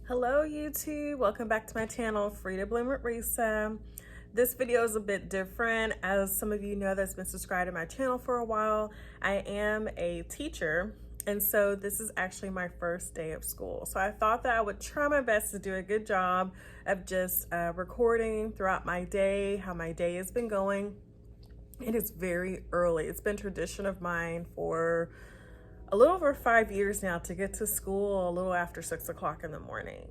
Hello YouTube, welcome back to my channel, Free to Bloom with Risa. This video is a bit different. As some of you know that's been subscribed to my channel for a while, I am a teacher, and so this is actually my first day of school. So I thought that I would try my best to do a good job of just recording throughout my day, how my day has been going. It is very early. It's been tradition of mine for a little over 5 years now to get to school a little after 6 o'clock in the morning.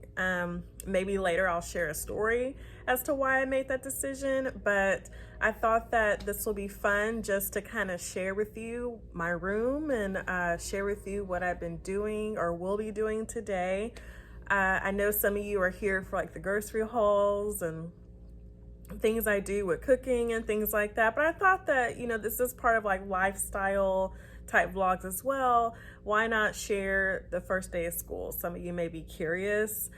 Maybe later I'll share a story as to why I made that decision, but I thought that this will be fun just to kind of share with you my room and share with you what I've been doing or will be doing today. I know some of you are here for like the grocery hauls and things I do with cooking and things like that, but I thought that, you know, this is part of like lifestyle type vlogs as well. Why not share the first day of school? Some of you may be curious.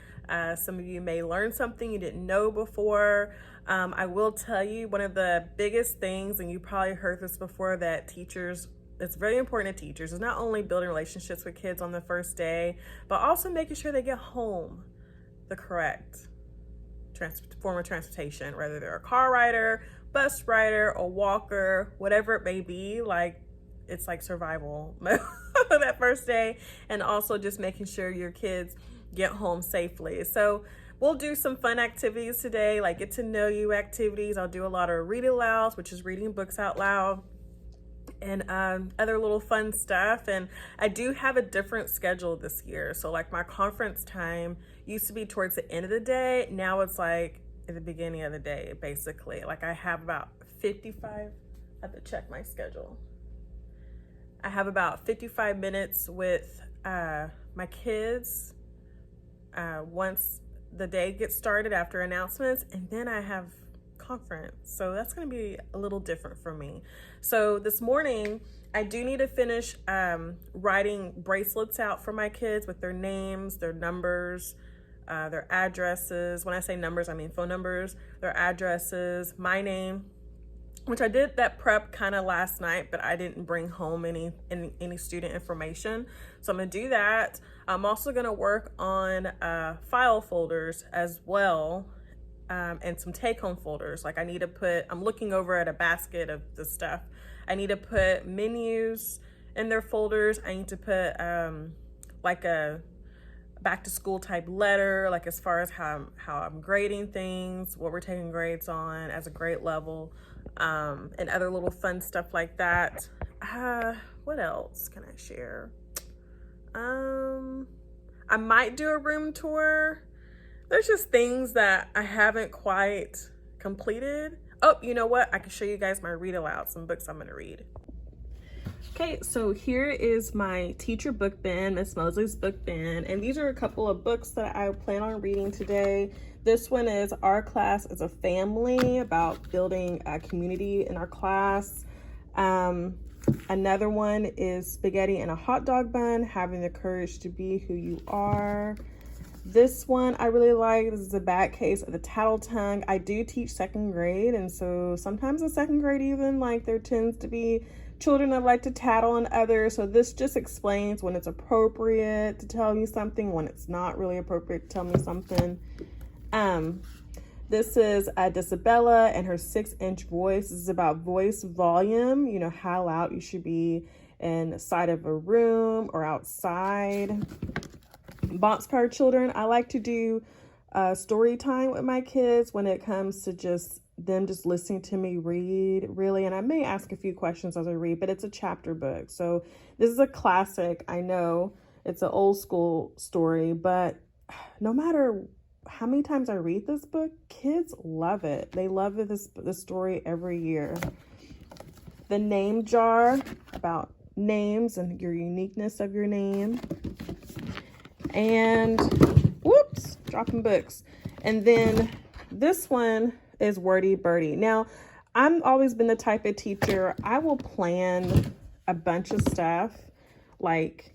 Some of you may learn something you didn't know before. I will tell you one of the biggest things, and you probably heard this before, that teachers, it's very important to teachers, is not only building relationships with kids on the first day, but also making sure they get home the correct form of transportation, whether they're a car rider, bus rider, a walker, whatever it may be. Like, it's like survival that first day, and also just making sure your kids get home safely. So we'll do some fun activities today, like get to know you activities. I'll do a lot of read alouds, which is reading books out loud, and other little fun stuff. And I do have a different schedule this year. So like my conference time used to be towards the end of the day. Now it's like at the beginning of the day, basically. Like I have about 55, I have to check my schedule. I have about 55 minutes with my kids once the day gets started after announcements, and then I have conference. So that's going to be a little different for me. So this morning, I do need to finish writing bracelets out for my kids with their names, their numbers, their addresses. When I say numbers, I mean phone numbers, their addresses, my name, which I did that prep kind of last night, but I didn't bring home any student information. So I'm gonna do that. I'm also gonna work on file folders as well, and some take-home folders. Like I need to put, I'm looking over at a basket of the stuff. I need to put menus in their folders. I need to put like a back to school type letter, like as far as how I'm grading things, what we're taking grades on as a grade level, and other little fun stuff like that. What else can I share? I might do a room tour. There's just things that I haven't quite completed. Oh, you know what? I can show you guys my read aloud, some books I'm gonna read. Okay, so here is my teacher book bin, Miss Mosley's book bin, and these are a couple of books that I plan on reading today. This one is Our Class as a Family, about building a community in our class. Another one is Spaghetti in a Hot Dog Bun, Having the Courage to Be Who You Are. This one I really like. This is a bad case of the tattle tongue. I do teach second grade, and so sometimes in second grade even, like, there tends to be children that like to tattle on others. So this just explains when it's appropriate to tell you something, when it's not really appropriate to tell me something. This is Disabella and Her 6-Inch Voice. This is about voice volume, you know, how loud you should be inside of a room or outside. Boxcar Children, I like to do story time with my kids when it comes to just them just listening to me read, really. And I may ask a few questions as I read, but it's a chapter book. So this is a classic. I know it's an old school story, but no matter how many times I read this book, kids love it. They love it, this story every year. The Name Jar, about names and your uniqueness of your name. And whoops, dropping books. And then this one is Wordy Birdie. Now, I've always been the type of teacher, I will plan a bunch of stuff like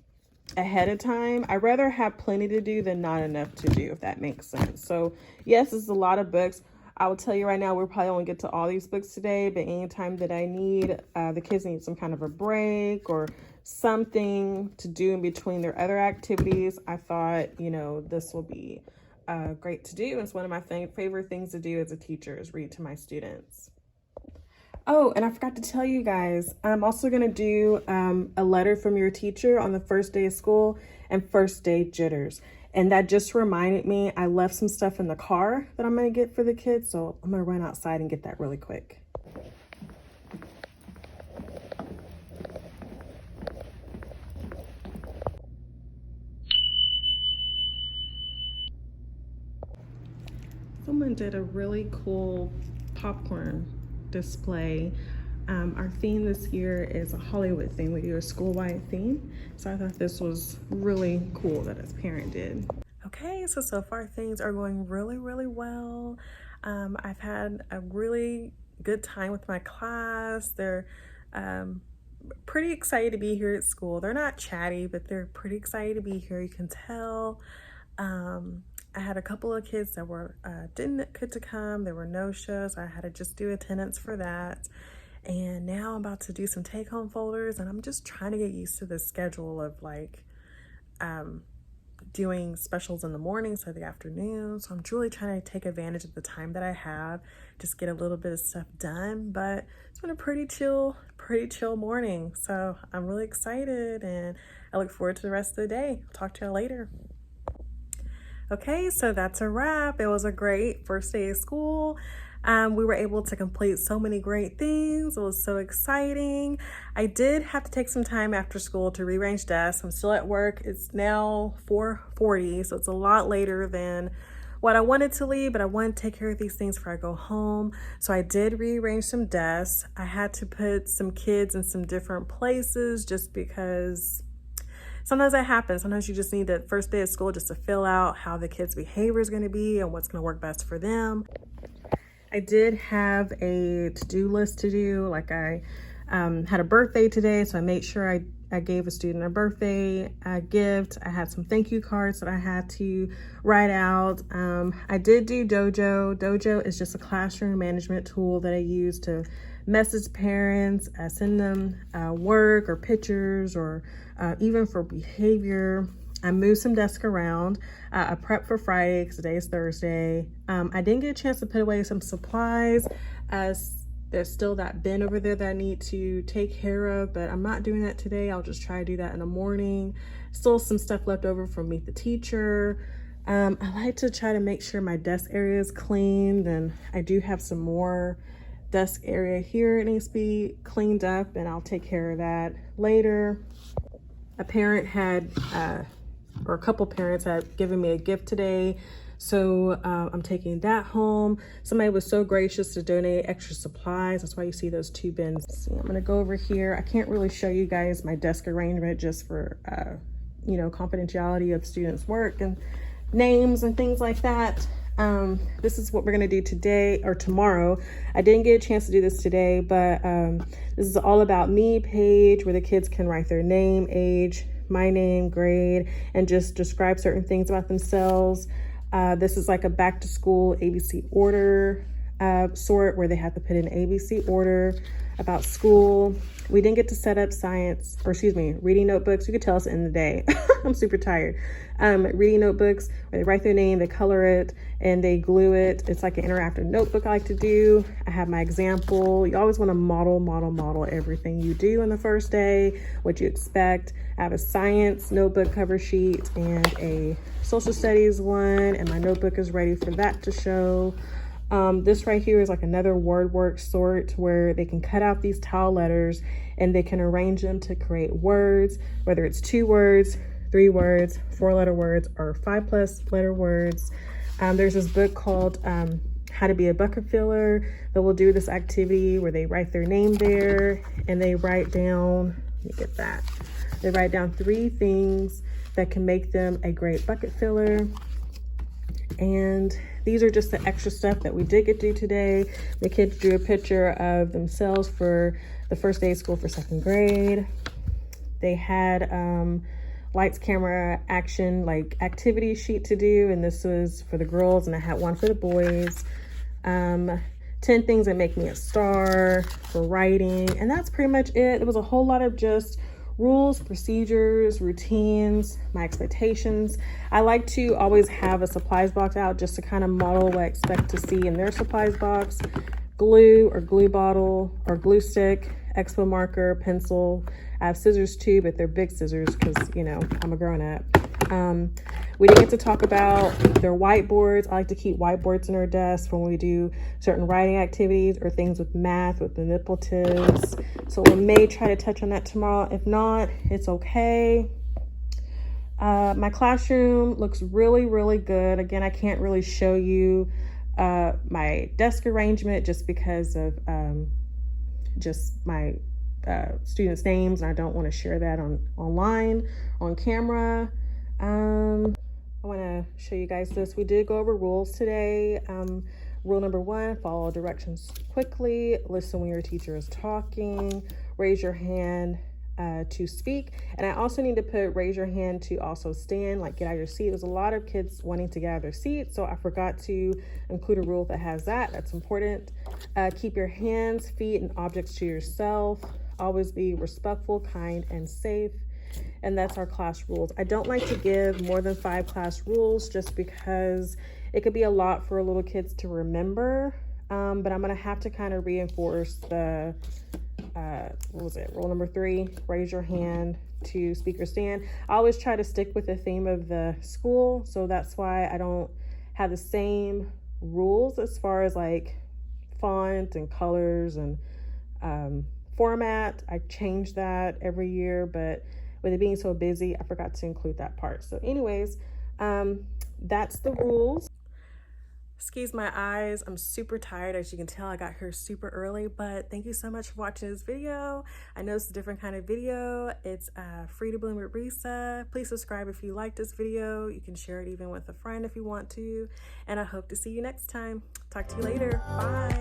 ahead of time. I'd rather have plenty to do than not enough to do, if that makes sense. So yes, it's a lot of books. I will tell you right now, we'll probably only get to all these books today, but anytime that I need, the kids need some kind of a break or something to do in between their other activities, I thought, you know, this will be great to do. It's one of my favorite things to do as a teacher is read to my students. Oh, and I forgot to tell you guys, I'm also going to do a letter from your teacher on the first day of school and first day jitters. And that just reminded me, I left some stuff in the car that I'm going to get for the kids. So I'm going to run outside and get that really quick. Someone did a really cool popcorn display. Our theme this year is a Hollywood theme. We do a school-wide theme. So I thought this was really cool that his parent did. Okay, so far things are going really, really well. I've had a really good time with my class. They're pretty excited to be here at school. They're not chatty, but they're pretty excited to be here. You can tell. I had a couple of kids that were didn't get to come. There were no shows. I had to just do attendance for that. And now I'm about to do some take-home folders, and I'm just trying to get used to the schedule of like doing specials in the morning, so the afternoon. So I'm truly trying to take advantage of the time that I have, just get a little bit of stuff done. But it's been a pretty chill morning. So I'm really excited, and I look forward to the rest of the day. Talk to y'all later. Okay, so that's a wrap. It was a great first day of school. We were able to complete so many great things. It was so exciting. I did have to take some time after school to rearrange desks. I'm still at work. It's now 4:40, so it's a lot later than what I wanted to leave, but I wanted to take care of these things before I go home. So I did rearrange some desks. I had to put some kids in some different places just because sometimes that happens. Sometimes you just need the first day of school just to fill out how the kids' behavior is going to be and what's going to work best for them. I did have a to-do list to do. Like I had a birthday today, so I made sure I gave a student a birthday gift. I had some thank you cards that I had to write out. I did do Dojo. Dojo is just a classroom management tool that I use to message parents, send them work or pictures or even for behavior. I moved some desks around. I prepped for Friday because today is Thursday. I didn't get a chance to put away some supplies as there's still that bin over there that I need to take care of, but I'm not doing that today. I'll just try to do that in the morning. Still some stuff left over from Meet the Teacher. I like to try to make sure my desk area is clean. Then I do have some more desk area here. It needs to be cleaned up, and I'll take care of that later. A parent had, or a couple parents had given me a gift today. So I'm taking that home. Somebody was so gracious to donate extra supplies. That's why you see those two bins. See, I'm gonna go over here. I can't really show you guys my desk arrangement just for, you know, confidentiality of students' work and names and things like that. This is what we're gonna do today or tomorrow. I didn't get a chance to do this today, but this is all about me page where the kids can write their name, age, my name, grade, and just describe certain things about themselves. This is like a back to school ABC order sort where they have to put in ABC order about school. We didn't get to set up reading notebooks. You could tell it's the end of the day. I'm super tired. Reading notebooks where they write their name, they color it, and they glue it. It's like an interactive notebook I like to do. I have my example. You always want to model everything you do in the first day, what you expect. I have a science notebook cover sheet and a social studies one, and my notebook is ready for that to show. This right here is like another word work sort where they can cut out these tile letters and they can arrange them to create words, whether it's 2 words, 3 words, 4-letter words, or 5+ letter words. There's this book called How to Be a Bucket Filler that will do this activity where they write their name there and they write down, let me get that. They write down 3 things that can make them a great bucket filler. And these are just the extra stuff that we did get to do today. The kids drew a picture of themselves for the first day of school for 2nd grade. They had lights, camera, action, like activity sheet to do. And this was for the girls and I had one for the boys. 10 things that make me a star for writing. And that's pretty much it. It was a whole lot of just rules, procedures, routines, my expectations. I like to always have a supplies box out just to kind of model what I expect to see in their supplies box. Glue or glue bottle or glue stick, expo marker, pencil. I have scissors too, but they're big scissors because, you know, I'm a grown up. We didn't get to talk about their whiteboards. I like to keep whiteboards in our desk when we do certain writing activities or things with math, with manipulatives. So we may try to touch on that tomorrow. If not, it's okay. My classroom looks really, really good. Again, I can't really show you my desk arrangement just because of just my students' names, and I don't want to share that online on camera. I want to show you guys this. We did go over rules today. Rule number 1, follow directions quickly, listen when your teacher is talking, raise your hand to speak. And I also need to put raise your hand to also stand, like get out of your seat. There's a lot of kids wanting to get out of their seat, so I forgot to include a rule that has that. That's important. Keep your hands, feet, and objects to yourself. Always be respectful, kind, and safe. And that's our class rules. I don't like to give more than 5 class rules just because it could be a lot for little kids to remember. But I'm gonna have to kind of reinforce the, what was it? Rule number 3, raise your hand to speak or stand. I always try to stick with the theme of the school. So that's why I don't have the same rules as far as like font and colors and format. I change that every year, but with it being so busy, I forgot to include that part. So anyways, that's the rules. Excuse my eyes, I'm super tired. As you can tell, I got here super early, but thank you so much for watching this video. I know it's a different kind of video. It's Free to Bloom with Risa. Please subscribe if you like this video. You can share it even with a friend if you want to. And I hope to see you next time. Talk to you later. Bye.